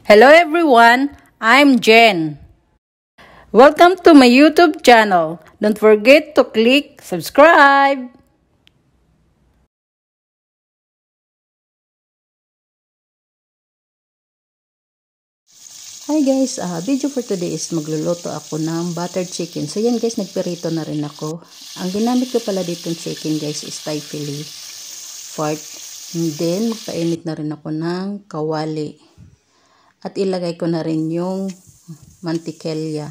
Hello everyone, I'm Jen. Welcome to my YouTube channel. Don't forget to click subscribe. Hi guys, video for today is magluluto ako ng buttered chicken. So yan guys, nagperito na rin ako. Ang ginamit ko pala ditong chicken guys is thigh fillet part. And then magpainit na rin ako ng kawali. At ilagay ko na rin yung mantikilya.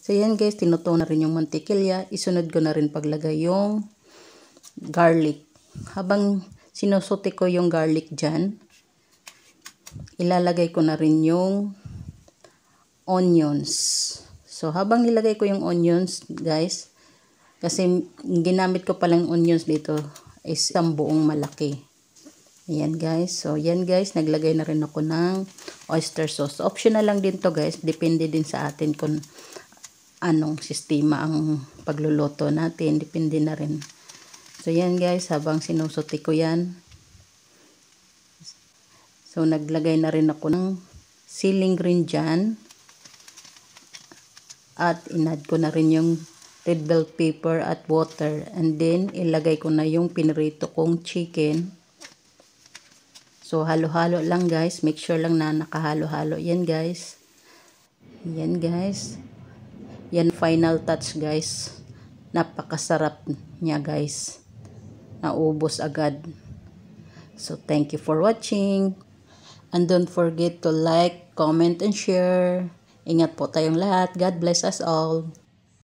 So yan guys, tinuto na rin yung mantikilya. Isunod ko na rin paglagay yung garlic. Habang sinusuti ko yung garlic dyan, ilalagay ko na rin yung onions. So habang nilagay ko yung onions guys, kasi ginamit ko palang onions dito is isang buong malaki. Ayan guys. So yan guys, naglagay na rin ako ng oyster sauce. Optional lang din to guys. Depende din sa atin kung anong sistema ang pagluluto natin. Depende na rin. So yan guys, habang sinusuti ko yan. So naglagay na rin ako ng ceiling green dyan. At inad ko na rin yung red bell pepper at water. And then ilagay ko na yung pinirito kong chicken. So, halo-halo lang guys. Make sure lang na nakahalo-halo. Yan guys. Yan guys. Yan final touch guys. Napakasarap niya guys. Naubos agad. So, thank you for watching. And don't forget to like, comment, and share. Ingat po tayong lahat. God bless us all.